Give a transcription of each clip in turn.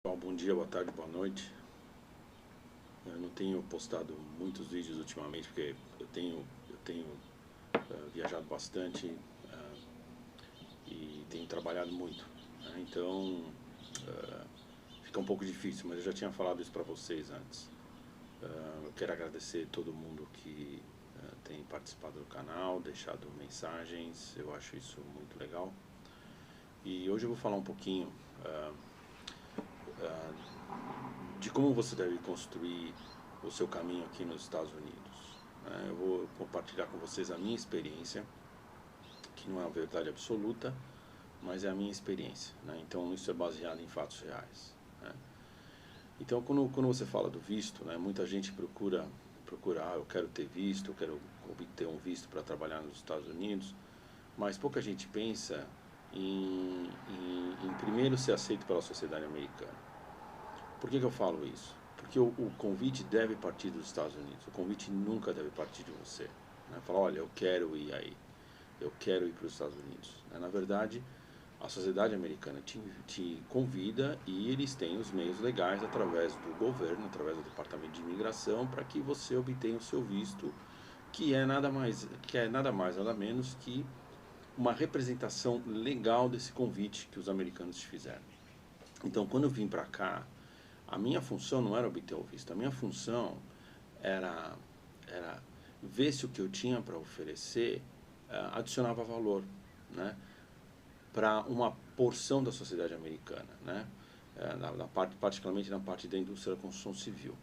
Bom dia, boa tarde, boa noite. Eu não tenho postado muitos vídeos ultimamente porque eu tenho viajado bastante e tenho trabalhado muito, né? Então fica um pouco difícil, mas eu já tinha falado isso para vocês antes. Eu quero agradecer todo mundo que tem participado do canal, deixado mensagens, eu acho isso muito legal. E hoje eu vou falar um pouquinho de como você deve construir o seu caminho aqui nos Estados Unidos, né? Eu vou compartilhar com vocês a minha experiência, que não é uma verdade absoluta, mas é a minha experiência, né? Então isso é baseado em fatos reais, né? Então quando você fala do visto, né, muita gente procura, eu quero ter visto, eu quero obter um visto para trabalhar nos Estados Unidos, mas pouca gente pensa em primeiro ser aceito pela sociedade americana. Por que eu falo isso? Porque o convite deve partir dos Estados Unidos. O convite nunca deve partir de você, né? Falar, olha, eu quero ir aí. Eu quero ir para os Estados Unidos, né? Na verdade, a sociedade americana te convida e eles têm os meios legais através do governo, através do Departamento de Imigração, para que você obtenha o seu visto, nada menos que uma representação legal desse convite que os americanos te fizeram. Então, quando eu vim para cá, a minha função não era obter o visto, a minha função era, era ver se o que eu tinha para oferecer adicionava valor, né, para uma porção da sociedade americana, né, particularmente na parte da indústria da construção civil,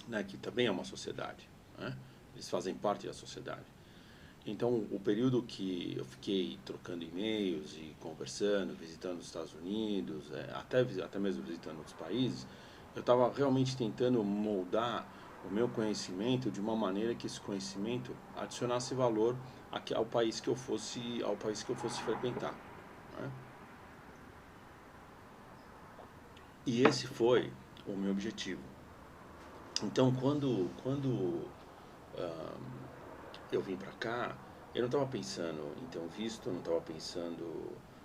né, que também é uma sociedade, né, eles fazem parte da sociedade. Então, o período que eu fiquei trocando e-mails e conversando, visitando os Estados Unidos, até mesmo visitando outros países, eu estava realmente tentando moldar o meu conhecimento de uma maneira que esse conhecimento adicionasse valor ao país que eu fosse frequentar, né? E esse foi o meu objetivo. Então, quando ah, eu vim para cá, eu não estava pensando em ter um visto, eu não estava pensando.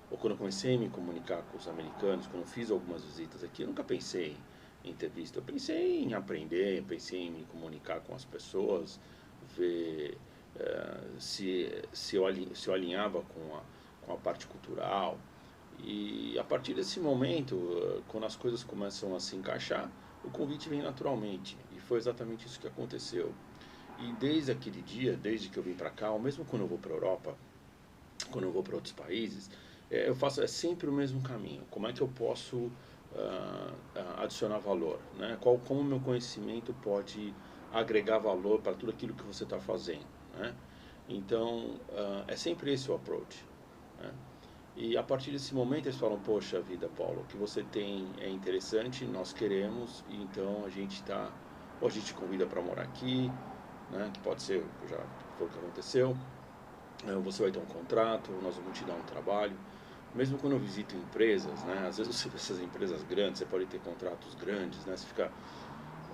Ou quando eu comecei a me comunicar com os americanos, quando eu fiz algumas visitas aqui, eu nunca pensei em ter visto. Eu pensei em aprender, eu pensei em me comunicar com as pessoas, ver se eu alinhava com a parte cultural. E a partir desse momento, quando as coisas começam a se encaixar, o convite vem naturalmente. E foi exatamente isso que aconteceu. E desde aquele dia, desde que eu vim para cá, ou mesmo quando eu vou para a Europa, quando eu vou para outros países, eu faço sempre o mesmo caminho. Como é que eu posso adicionar valor, né? Como o meu conhecimento pode agregar valor para tudo aquilo que você está fazendo, né? Então, é sempre esse o approach, né? E a partir desse momento eles falam, poxa vida, Paulo, o que você tem é interessante, nós queremos, e então ou a gente te convida para morar aqui, né? Que pode ser, já foi o que aconteceu. Você vai ter um contrato, nós vamos te dar um trabalho. Mesmo quando eu visito empresas, né? Às vezes essas empresas grandes, você pode ter contratos grandes, né? Você fica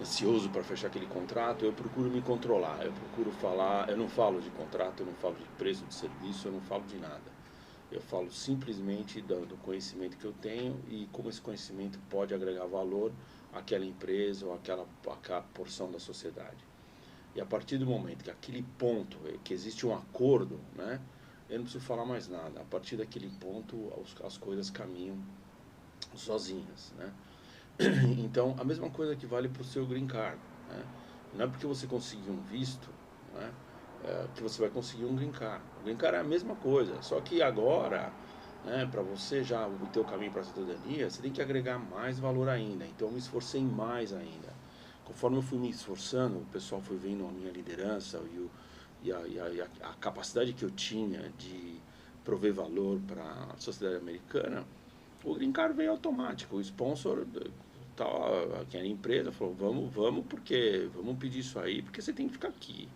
ansioso para fechar aquele contrato. Eu procuro me controlar, eu procuro falar, eu não falo de contrato, eu não falo de preço de serviço, eu não falo de nada. Eu falo simplesmente do conhecimento que eu tenho e como esse conhecimento pode agregar valor àquela empresa ou àquela porção da sociedade. E a partir do momento que aquele ponto, que existe um acordo, né, eu não preciso falar mais nada. A partir daquele ponto, as coisas caminham sozinhas, né? Então, a mesma coisa que vale para o seu green card, né? Não é porque você conseguiu um visto, né, que você vai conseguir um green card. O green card é a mesma coisa, só que agora, né, para você já obter o caminho para a cidadania, você tem que agregar mais valor ainda. Então, eu me esforcei mais ainda. Conforme eu fui me esforçando, o pessoal foi vendo a minha liderança e a capacidade que eu tinha de prover valor para a sociedade americana, o green card veio automático. O sponsor, que era a empresa, falou, vamos porque vamos pedir isso aí, porque você tem que ficar aqui.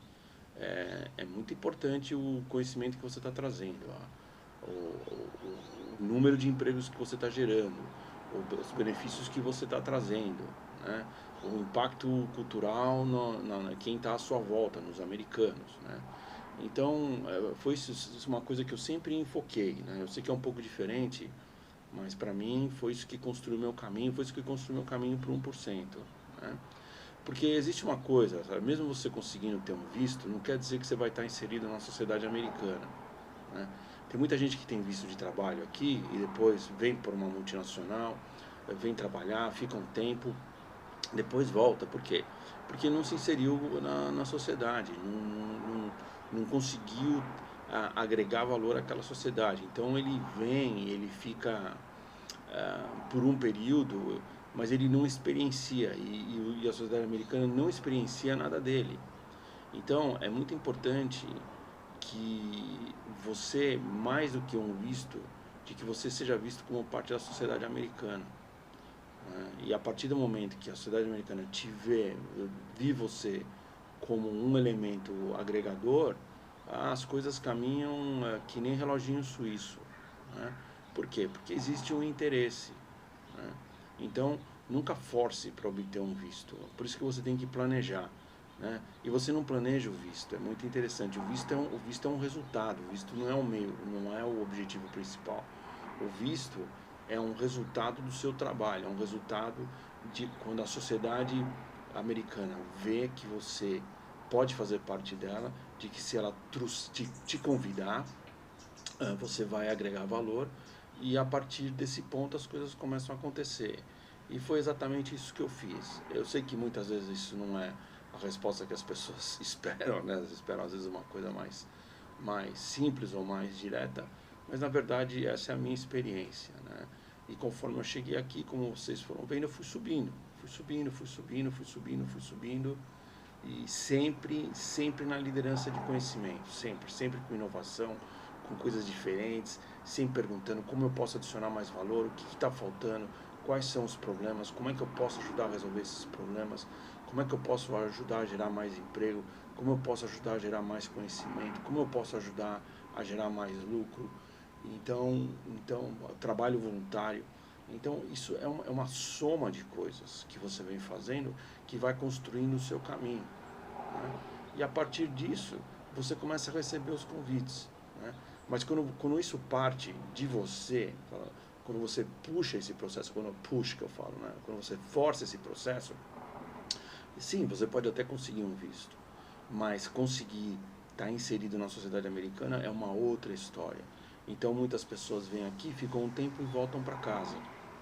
É muito importante o conhecimento que você está trazendo, o número de empregos que você está gerando, os benefícios que você está trazendo, né? O impacto cultural quem está à sua volta, nos americanos, né? Então, foi isso uma coisa que eu sempre enfoquei, né? Eu sei que é um pouco diferente, Mas para mim foi isso que construiu meu caminho, foi isso que construiu meu caminho para o 1%. Né? Porque existe uma coisa, sabe? Mesmo você conseguindo ter um visto, não quer dizer que você vai estar inserido na sociedade americana. Né? Tem muita gente que tem visto de trabalho aqui e depois vem por uma multinacional, vem trabalhar, fica um tempo, depois volta. Por quê? Porque não se inseriu na sociedade, não conseguiu agregar valor àquela sociedade. Então ele vem, ele fica por um período, mas ele não experiencia, e a sociedade americana não experiencia nada dele. Então é muito importante que você, mais do que um visto, de que você seja visto como parte da sociedade americana. Né? E a partir do momento que a sociedade americana te vê, vi você como um elemento agregador, as coisas caminham que nem reloginho suíço. Né? Por quê? Porque existe um interesse. Né? Então, nunca force para obter um visto. Por isso que você tem que planejar. Né? E você não planeja o visto, é muito interessante. O visto é um resultado, o visto não é o meio, não é o objetivo principal. O visto é um resultado do seu trabalho, é um resultado de quando a sociedade americana vê que você pode fazer parte dela, de que se ela te convidar, você vai agregar valor, e a partir desse ponto as coisas começam a acontecer. E foi exatamente isso que eu fiz. Eu sei que muitas vezes isso não é a resposta que as pessoas esperam, né? Elas esperam às vezes uma coisa mais simples ou mais direta, mas na verdade essa é a minha experiência, né? E conforme eu cheguei aqui, como vocês foram vendo, eu fui subindo, fui subindo, fui subindo, fui subindo, fui subindo, e sempre na liderança de conhecimento, sempre com inovação, com coisas diferentes, sempre perguntando como eu posso adicionar mais valor, o que está faltando, quais são os problemas, como é que eu posso ajudar a resolver esses problemas, como é que eu posso ajudar a gerar mais emprego, como eu posso ajudar a gerar mais conhecimento, como eu posso ajudar a gerar mais lucro. Então trabalho voluntário. Então isso é uma soma de coisas que você vem fazendo que vai construindo o seu caminho. Né? E a partir disso você começa a receber os convites. Né? Mas quando isso parte de você, quando você puxa esse processo, quando eu puxo que eu falo, né? Quando você força esse processo, sim, você pode até conseguir um visto, mas conseguir estar inserido na sociedade americana é uma outra história. Então muitas pessoas vêm aqui, ficam um tempo e voltam para casa,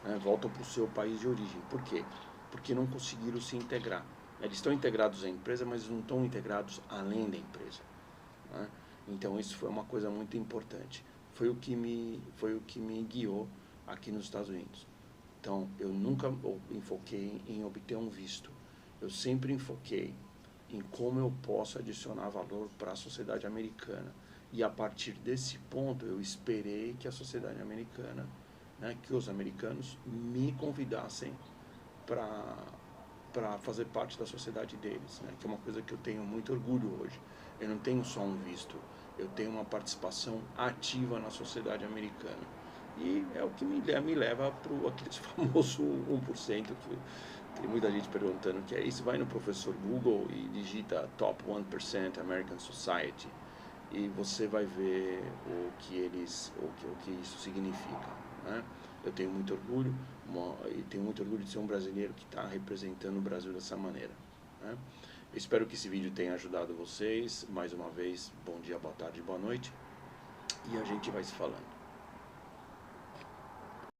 né? Voltam para o seu país de origem. Por quê? Porque não conseguiram se integrar. Eles estão integrados à empresa, mas não estão integrados além da empresa. Né? Então isso foi uma coisa muito importante. Foi o que me guiou aqui nos Estados Unidos. Então eu nunca enfoquei em obter um visto. Eu sempre enfoquei em como eu posso adicionar valor para a sociedade americana. E a partir desse ponto eu esperei que a sociedade americana, né, que os americanos me convidassem para fazer parte da sociedade deles, né, que é uma coisa que eu tenho muito orgulho hoje. Eu não tenho só um visto, eu tenho uma participação ativa na sociedade americana. E é o que me leva para aquele famoso 1%, que tem muita gente perguntando o que é isso. Vai no professor Google e digita Top 1% American Society e você vai ver o que isso significa. Né? Eu tenho muito orgulho e tenho muito orgulho de ser um brasileiro que está representando o Brasil dessa maneira. Né? Eu espero que esse vídeo tenha ajudado vocês. Mais uma vez, bom dia, boa tarde, boa noite. E a gente vai se falando.